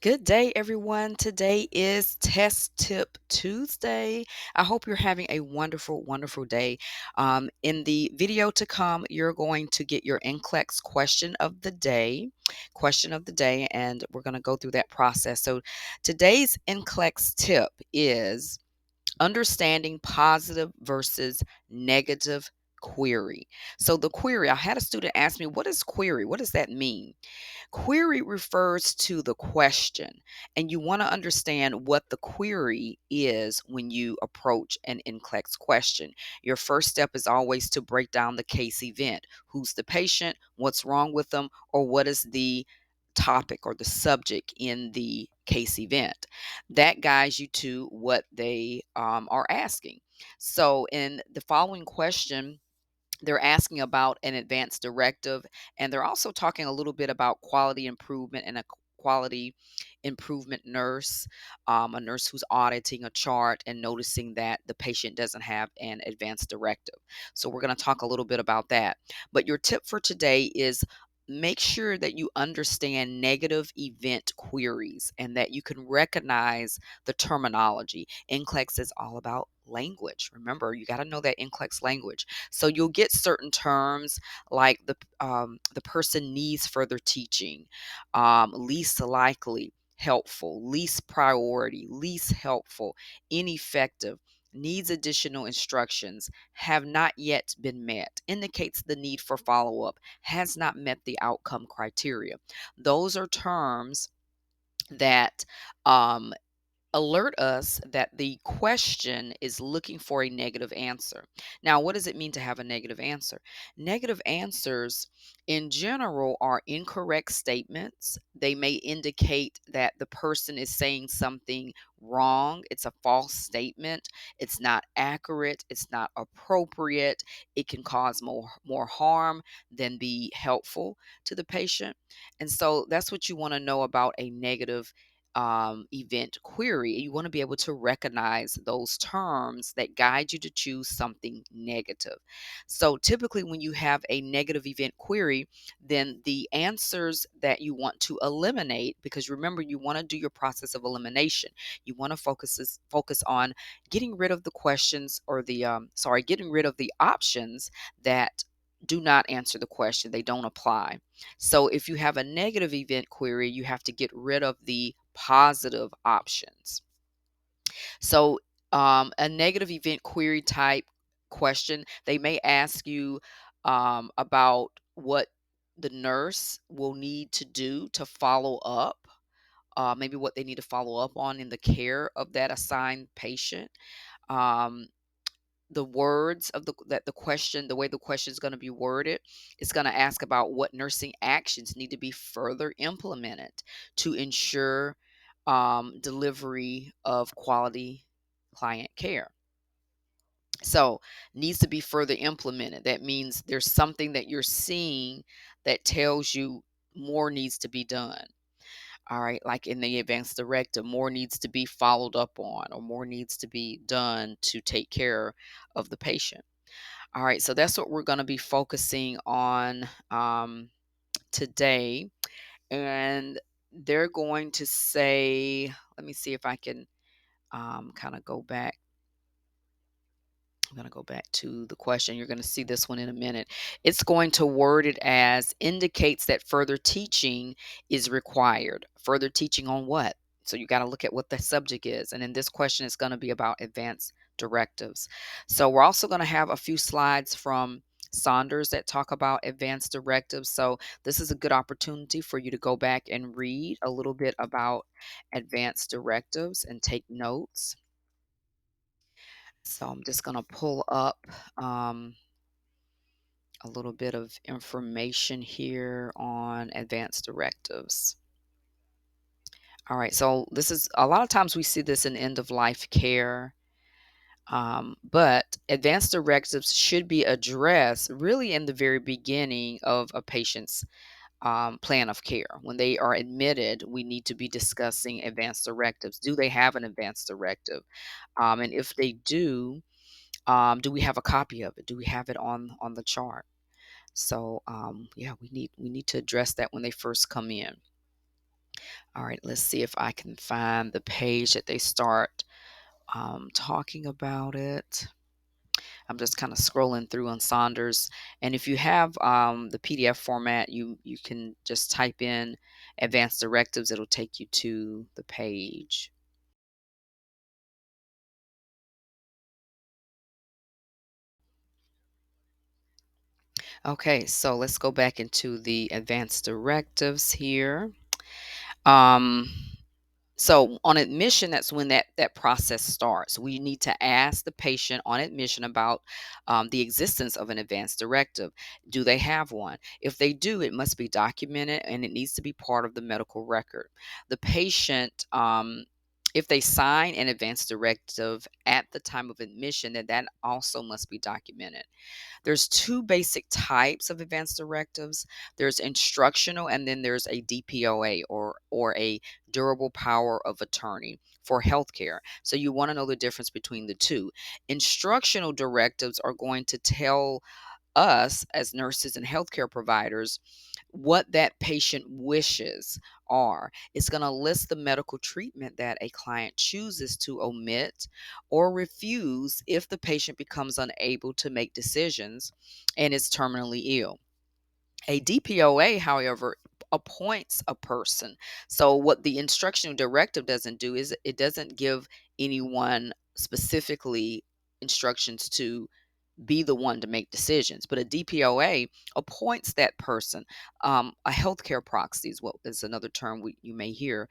Good day, everyone. Today is Test Tip Tuesday. I hope you're having a wonderful, wonderful day. In the video to come, you're going to get your Nclex question of the day, and we're going to go through that process. So today's Nclex tip is understanding positive versus negative query. So the query, I had a student ask me, what is query? What does that mean? Query refers to the question, and you want to understand what the query is when you approach an NCLEX question. Your first step is always to break down the case event. Who's the patient? What's wrong with them? Or what is the topic or the subject in the case event? That guides you to what they are asking. So, in the following question, they're asking about an advanced directive, and they're also talking a little bit about quality improvement and a quality improvement nurse, a nurse who's auditing a chart and noticing that the patient doesn't have an advanced directive. So we're going to talk a little bit about that. But your tip for today is make sure that you understand negative event queries and that you can recognize the terminology. NCLEX is all about language. Remember, you got to know that NCLEX language. So you'll get certain terms like the person needs further teaching, least likely, helpful, least priority, least helpful, ineffective, needs additional instructions, have not yet been met, indicates the need for follow up, has not met the outcome criteria. Those are terms that um, alert us that the question is looking for a negative answer. Now, what does it mean to have a negative answer? Negative answers, in general, are incorrect statements. They may indicate that the person is saying something wrong. It's a false statement. It's not accurate. It's not appropriate. It can cause more harm than be helpful to the patient. And so that's what you want to know about a negative event query. You want to be able to recognize those terms that guide you to choose something negative. So typically, when you have a negative event query, then the answers that you want to eliminate, because remember, you want to do your process of elimination. You want to focus on getting rid of the questions or getting rid of the options that do not answer the question. They don't apply. So if you have a negative event query, you have to get rid of the positive options. So a negative event query type question, they may ask you about what the nurse will need to do to follow up. Maybe what they need to follow up on in the care of that assigned patient. Um, the words of the question, the way the question is going to be worded, is going to ask about what nursing actions need to be further implemented to ensure delivery of quality client care. So needs to be further implemented. That means there's something that you're seeing that tells you more needs to be done. All right, like in the advanced directive, more needs to be followed up on, or more needs to be done to take care of the patient. All right, so that's what we're going to be focusing on today. And they're going to say, let me see if I can kind of go back. I'm going to go back to the question. You're going to see this one in a minute. It's going to word it as indicates that further teaching is required. Further teaching on what? So you got to look at what the subject is. And in this question, it's going to be about advanced directives. So we're also going to have a few slides from Saunders that talk about advanced directives. So this is a good opportunity for you to go back and read a little bit about advanced directives and take notes. So I'm just going to pull up a little bit of information here on advanced directives. All right, so this is a lot of times we see this in end of life care, but advanced directives should be addressed really in the very beginning of a patient's plan of care. When they are admitted, we need to be discussing advanced directives. Do they have an advanced directive? And if they do we have a copy of it? Do we have it on the chart? So yeah, we need to address that when they first come in. All right, let's see if I can find the page that they start talking about it. I'm just kind of scrolling through on Saunders, and if you have the PDF format, you can just type in advanced directives. It'll take you to the page. Okay, so let's go back into the advanced directives here. Um, So on admission, that's when that process starts. We need to ask the patient on admission about the existence of an advance directive. Do they have one? If they do, it must be documented and it needs to be part of the medical record. The patient, if they sign an advance directive at the time of admission, then that also must be documented. There's two basic types of advanced directives. There's instructional, and then there's a DPOA, or a durable power of attorney for healthcare. So you want to know the difference between the two. Instructional directives are going to tell us as nurses and healthcare providers what that patient wishes are. It's going to list the medical treatment that a client chooses to omit or refuse if the patient becomes unable to make decisions and is terminally ill. A DPOA, however, appoints a person. So, what the instructional directive doesn't do is it doesn't give anyone specifically instructions to be the one to make decisions. But a DPOA appoints that person. A healthcare proxy is what is another term you may hear.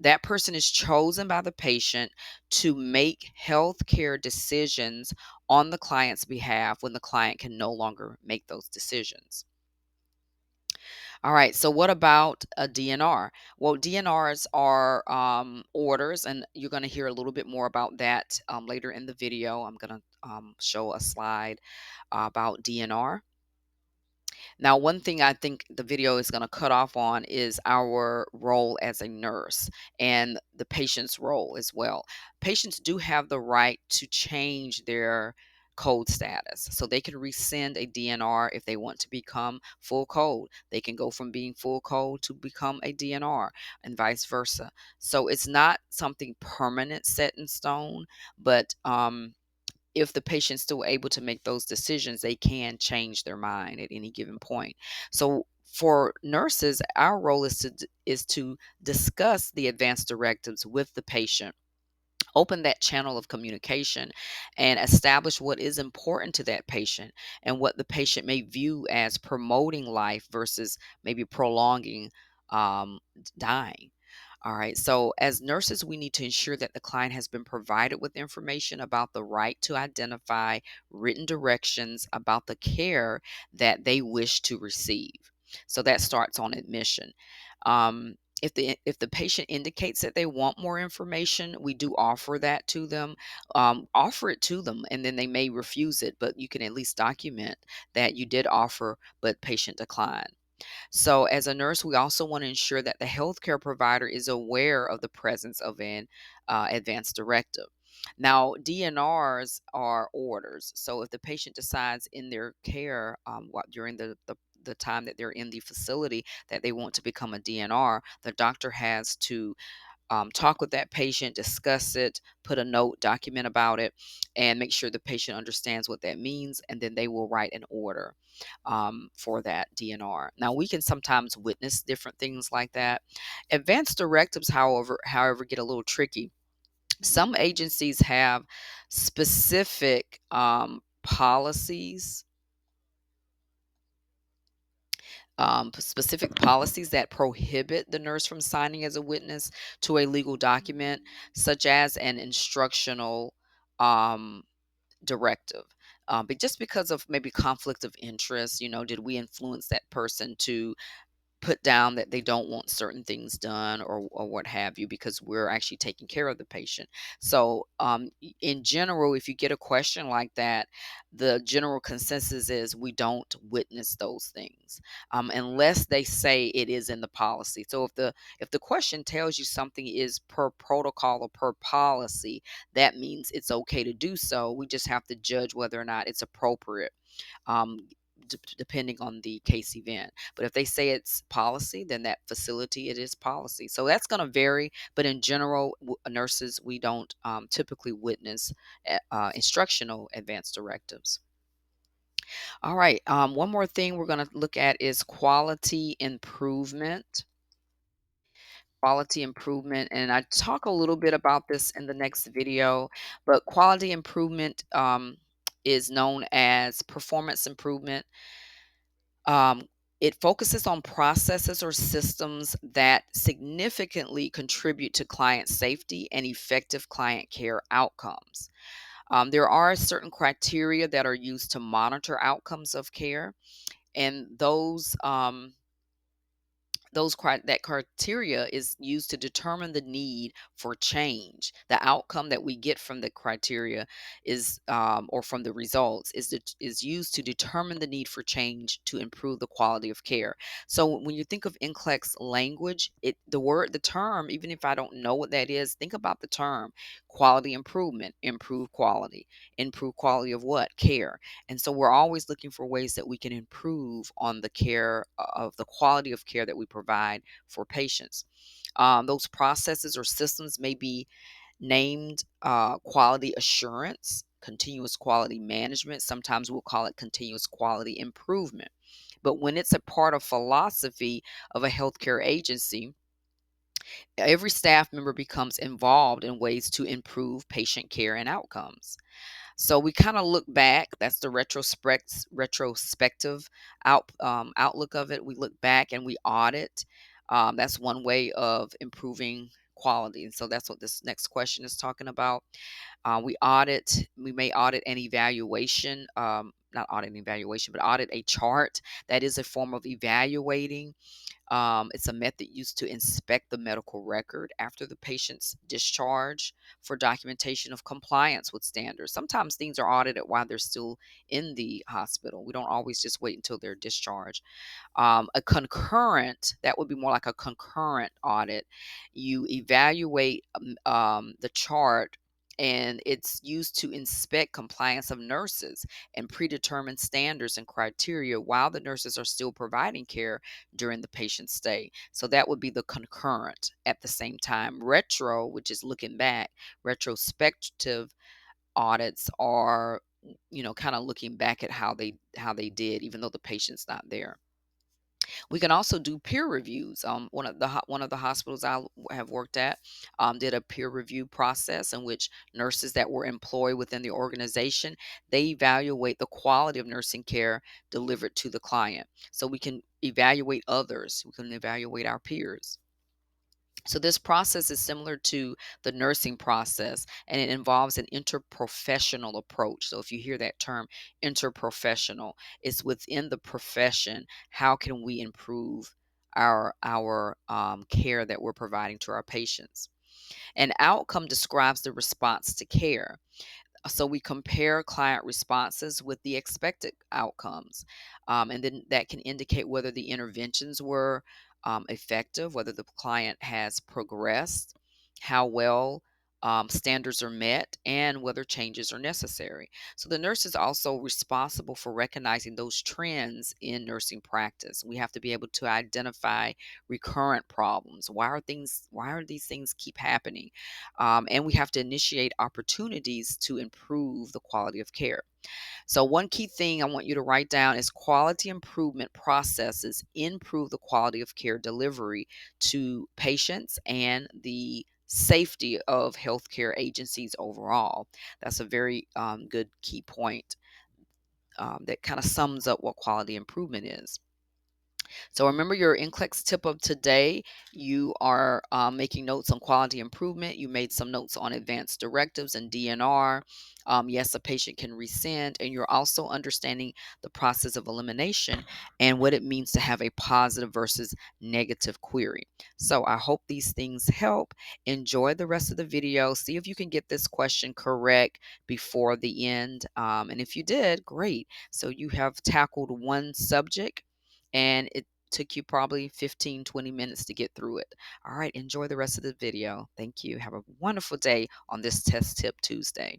That person is chosen by the patient to make healthcare decisions on the client's behalf when the client can no longer make those decisions. All right, so what about a DNR? Well, DNRs are orders, and you're going to hear a little bit more about that later in the video. I'm going to show a slide about DNR. Now, one thing I think the video is going to cut off on is our role as a nurse and the patient's role as well. Patients do have the right to change their code status. So they can rescind a DNR if they want to become full code. They can go from being full code to become a DNR and vice versa. So it's not something permanent set in stone, but if the patient's still able to make those decisions, they can change their mind at any given point. So for nurses, our role is to discuss the advanced directives with the patient, open that channel of communication, and establish what is important to that patient and what the patient may view as promoting life versus maybe prolonging dying. All right. So, as nurses, we need to ensure that the client has been provided with information about the right to identify written directions about the care that they wish to receive. So that starts on admission. If the patient indicates that they want more information, we do offer that to them. Offer it to them, and then they may refuse it, but you can at least document that you did offer, but patient declined. So, as a nurse, we also want to ensure that the healthcare provider is aware of the presence of an advanced directive. Now, DNRs are orders. So, if the patient decides in their care during the time that they're in the facility that they want to become a DNR, the doctor has to talk with that patient, discuss it, put a note, document about it, and make sure the patient understands what that means. And then they will write an order for that DNR. Now, we can sometimes witness different things like that. Advanced directives, however, get a little tricky. Some agencies have specific policies. Specific policies that prohibit the nurse from signing as a witness to a legal document, such as an instructional um, directive. But just because of maybe conflict of interest, did we influence that person to put down that they don't want certain things done, or what have you, because we're actually taking care of the patient. So in general, if you get a question like that, the general consensus is we don't witness those things unless they say it is in the policy. So if the question tells you something is per protocol or per policy, that means it's okay to do so. We just have to judge whether or not it's appropriate. um, depending on the case event. But if they say it's policy, then that facility, it is policy. So that's going to vary. But in general, nurses, we don't typically witness instructional advanced directives. All right. One more thing we're going to look at is quality improvement. Quality improvement, and I talk a little bit about this in the next video, but quality improvement is known as performance improvement. Um, it focuses on processes or systems that significantly contribute to client safety and effective client care outcomes. There are certain criteria that are used to monitor outcomes of care, and that criteria is used to determine the need for change. The outcome that we get from the criteria is, or from the results, is used to determine the need for change to improve the quality of care. So when you think of NCLEX language, the term, even if I don't know what that is, think about the term quality improvement, improve quality of what? Care. And so we're always looking for ways that we can improve on the care of the quality of care that we provide for patients. Those processes or systems may be named quality assurance, continuous quality management. Sometimes we'll call it continuous quality improvement. But when it's a part of philosophy of a healthcare agency, every staff member becomes involved in ways to improve patient care and outcomes. So we kind of look back. That's the retrospective outlook of it. We look back and we audit. That's one way of improving quality. And so that's what this next question is talking about. We audit. We may audit an evaluation. Not audit an evaluation, but audit a chart. That is a form of evaluating. It's a method used to inspect the medical record after the patient's discharge for documentation of compliance with standards. Sometimes things are audited while they're still in the hospital. We don't always just wait until they're discharged. A concurrent, that would be more like a concurrent audit. You evaluate the chart, and it's used to inspect compliance of nurses and predetermine standards and criteria while the nurses are still providing care during the patient's stay. So that would be the concurrent. At the same time, retro, which is looking back, retrospective audits are, kind of looking back at how they did, even though the patient's not there. We can also do peer reviews. One of the hospitals I have worked at did a peer review process in which nurses that were employed within the organization, they evaluate the quality of nursing care delivered to the client. So we can evaluate others. We can evaluate our peers. So this process is similar to the nursing process, and it involves an interprofessional approach. So if you hear that term, interprofessional, it's within the profession. How can we improve our care that we're providing to our patients? An outcome describes the response to care. So we compare client responses with the expected outcomes. And then that can indicate whether the interventions were effective, whether the client has progressed, how well standards are met, and whether changes are necessary. So the nurse is also responsible for recognizing those trends in nursing practice. We have to be able to identify recurrent problems. Why are these things keep happening? And we have to initiate opportunities to improve the quality of care. So, one key thing I want you to write down is quality improvement processes improve the quality of care delivery to patients and the safety of healthcare agencies overall. That's a very good key point that kind of sums up what quality improvement is. So remember your NCLEX tip of today. You are making notes on quality improvement. You made some notes on advanced directives and DNR. Yes, a patient can rescind, and you're also understanding the process of elimination and what it means to have a positive versus negative query. So I hope these things help. Enjoy the rest of the video. See if you can get this question correct before the end. And if you did, great. So you have tackled one subject, and it took you probably 15-20 minutes to get through it. All right, enjoy the rest of the video. Thank you. Have a wonderful day on this Test Tip Tuesday.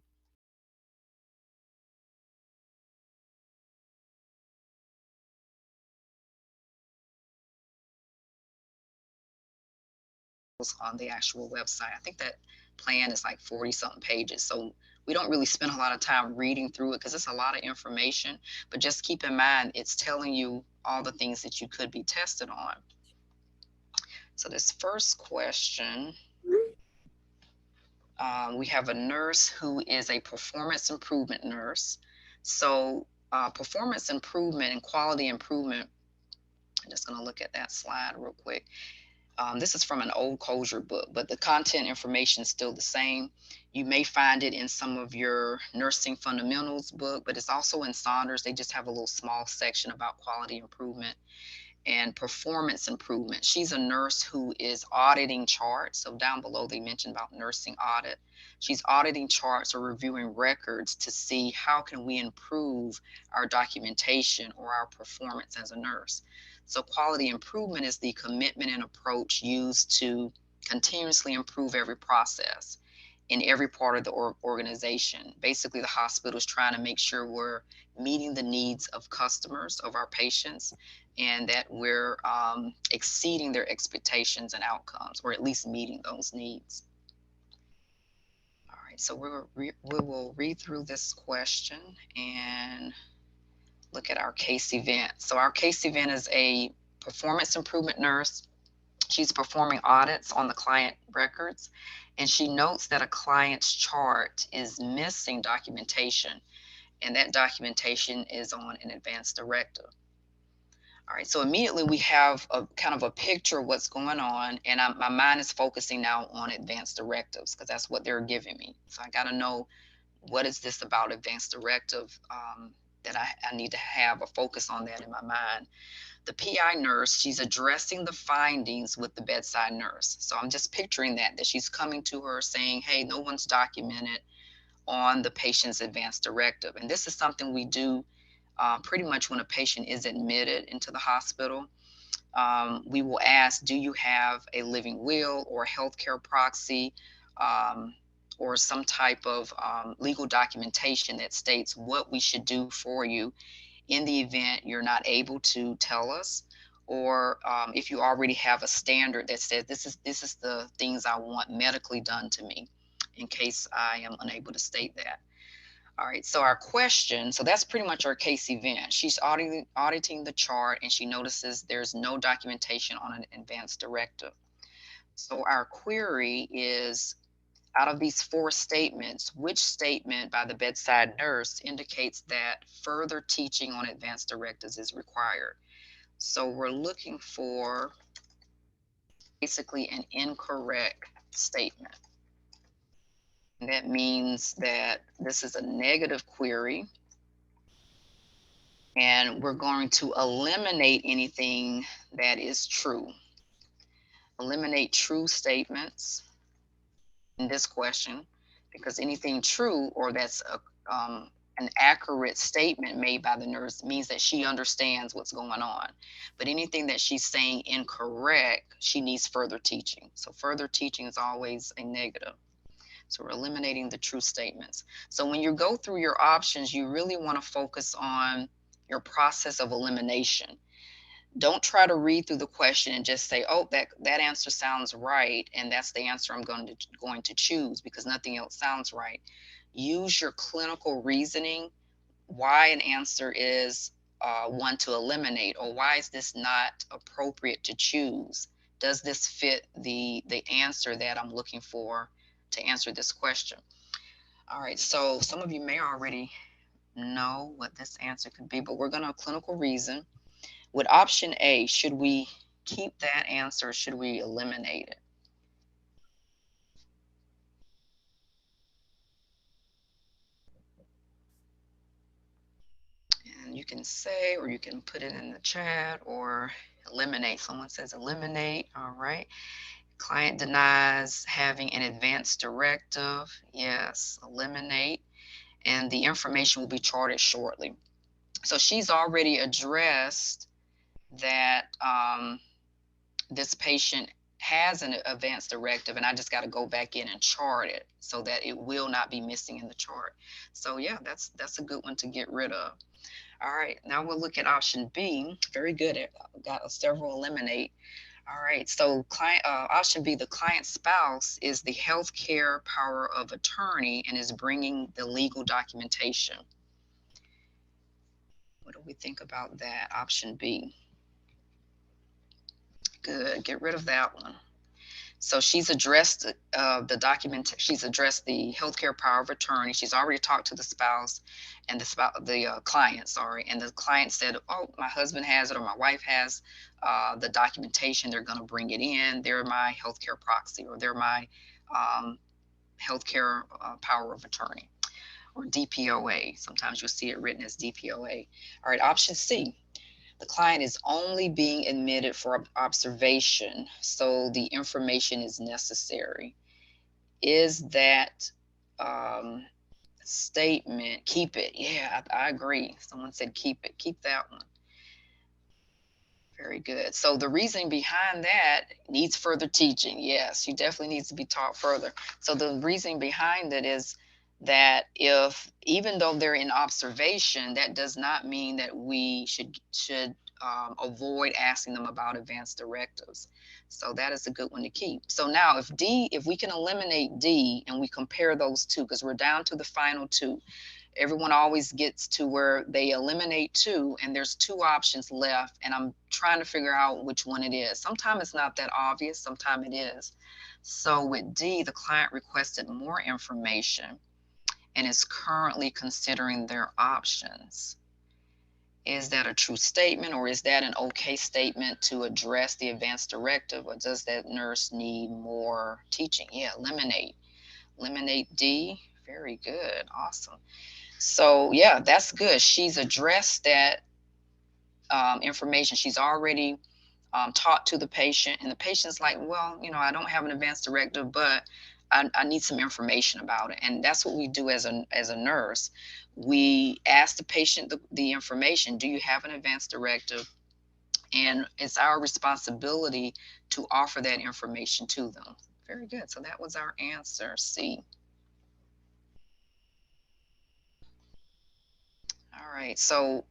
on the actual website. I think that plan is like 40 something pages. So we don't really spend a lot of time reading through it because it's a lot of information. But just keep in mind, it's telling you all the things that you could be tested on. So this first question, we have a nurse who is a performance improvement nurse. So performance improvement and quality improvement, I'm just going to look at that slide real quick. This is from an old Kosher book, but the content information is still the same. You may find it in some of your nursing fundamentals book, but it's also in Saunders. They just have a little small section about quality improvement and performance improvement. She's a nurse who is auditing charts. So down below, they mentioned about nursing audit. She's auditing charts or reviewing records to see how can we improve our documentation or our performance as a nurse. So quality improvement is the commitment and approach used to continuously improve every process in every part of the organization. Basically, the hospital is trying to make sure we're meeting the needs of customers, of our patients, and that we're exceeding their expectations and outcomes, or at least meeting those needs. All right, so we will read through this question and look at our case event. So our case event is a performance improvement nurse. She's performing audits on the client records, and she notes that a client's chart is missing documentation, and that documentation is on an advanced directive. All right, so immediately we have a kind of a picture of what's going on, and my mind is focusing now on advanced directives because that's what they're giving me. So I got to know, what is this about advanced directive, that I need to have a focus on that in my mind. The PI nurse, she's addressing the findings with the bedside nurse. So I'm just picturing that she's coming to her saying, hey, no one's documented on the patient's advanced directive. And this is something we do pretty much when a patient is admitted into the hospital. We will ask, do you have a living will or healthcare proxy, or some type of legal documentation that states what we should do for you in the event you're not able to tell us, or if you already have a standard that says this is the things I want medically done to me, in case I am unable to state that. All right, so our question, so that's pretty much our case event. She's auditing the chart, and she notices there's no documentation on an advanced directive. So our query is, out of these four statements, which statement by the bedside nurse indicates that further teaching on advanced directives is required? So we're looking for basically an incorrect statement. And that means that this is a negative query, and we're going to eliminate anything that is true. Eliminate true statements in this question, because anything true or that's an accurate statement made by the nurse means that she understands what's going on. But anything that she's saying incorrect, she needs further teaching. So further teaching is always a negative. So we're eliminating the true statements. So when you go through your options, you really want to focus on your process of elimination. Don't try to read through the question and just say, oh, that answer sounds right, and that's the answer I'm going to choose, because nothing else sounds right. Use your clinical reasoning why an answer is one to eliminate, or why is this not appropriate to choose? Does this fit the answer that I'm looking for to answer this question? All right, so some of you may already know what this answer could be, but we're going to clinical reason. With option A, should we keep that answer? Should we eliminate it? And you can say, or you can put it in the chat, or eliminate. Someone says eliminate. All right. Client denies having an advanced directive. Yes, eliminate. And the information will be charted shortly. So she's already addressed that this patient has an advanced directive, and I just got to go back in and chart it so that it will not be missing in the chart. So yeah, that's a good one to get rid of. All right, now we'll look at option B. Very good. Got several eliminate. All right. So client option B, the client's spouse is the healthcare power of attorney and is bringing the legal documentation. What do we think about that? Option B. Good. Get rid of that one. So she's addressed the document. She's addressed the healthcare power of attorney. She's already talked to the spouse and the client. Sorry, and the client said, "Oh, my husband has it, or my wife has the documentation. They're going to bring it in. They're my healthcare proxy, or they're my um, healthcare power of attorney, or DPOA. Sometimes you'll see it written as DPOA. All right, option C. The client is only being admitted for observation, so the information is necessary. Is that um, statement, keep it? Yeah, I agree. Someone said keep it. Keep that one. Very good. So the reasoning behind that needs further teaching. Yes, she definitely needs to be taught further. So the reasoning behind it is that if even though they're in observation, that does not mean that we should avoid asking them about advanced directives. So that is a good one to keep. So now if we can eliminate D and we compare those two, because we're down to the final two, everyone always gets to where they eliminate two and there's two options left and I'm trying to figure out which one it is. Sometimes it's not that obvious, sometimes it is. So with D, the client requested more information and is currently considering their options. Is that a true statement, or is that an okay statement to address the advanced directive, or does that nurse need more teaching? Yeah, eliminate D. Very good. Awesome. So yeah, that's good. She's addressed that information. She's already taught to the patient, and the patient's like, well, I don't have an advanced directive, but I need some information about it. And that's what we do as a nurse. We ask the patient the information. Do you have an advanced directive? And it's our responsibility to offer that information to them. Very good. So that was our answer, C. All right. So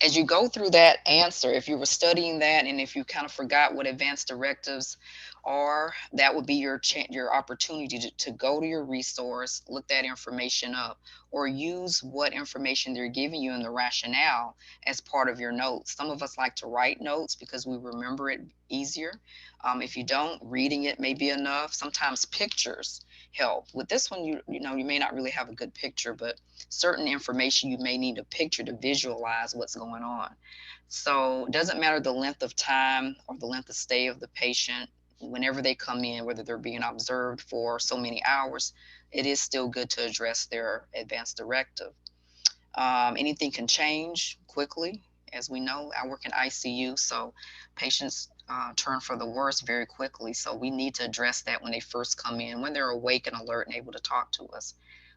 as you go through that answer, if you were studying that and if you kind of forgot what advanced directives are, that would be your opportunity to go to your resource, look that information up, or use what information they're giving you in the rationale as part of your notes. Some of us like to write notes because we remember it easier. If you don't, reading it may be enough. Sometimes pictures help. With this one, you may not really have a good picture, but certain information you may need a picture to visualize what's going on. So it doesn't matter the length of time or the length of stay of the patient. Whenever they come in, whether they're being observed for so many hours, it is still good to address their advanced directive. Anything can change quickly. As we know, I work in ICU, so patients turn for the worse very quickly. So we need to address that when they first come in, when they're awake and alert and able to talk to us.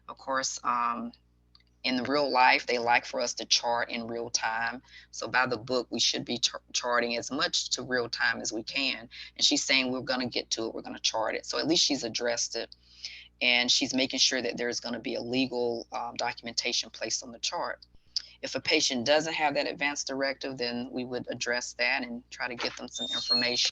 Of course, in the real life, they like for us to chart in real time. So by the book, we should be charting as much to real time as we can. And she's saying we're going to get to it, we're going to chart it. So at least she's addressed it. And she's making sure that there's going to be a legal documentation placed on the chart. If a patient doesn't have that advanced directive, then we would address that and try to get them some information.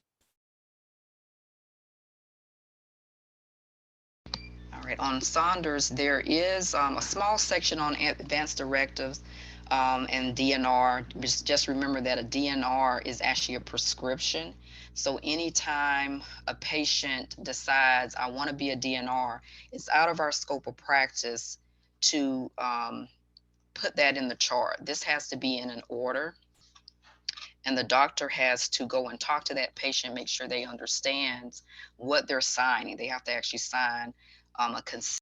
All right, on Saunders, there is a small section on advanced directives and DNR. Just remember that a DNR is actually a prescription. So anytime a patient decides, I want to be a DNR, it's out of our scope of practice to put that in the chart. This has to be in an order, and the doctor has to go and talk to that patient, make sure they understand what they're signing. They have to actually sign a consent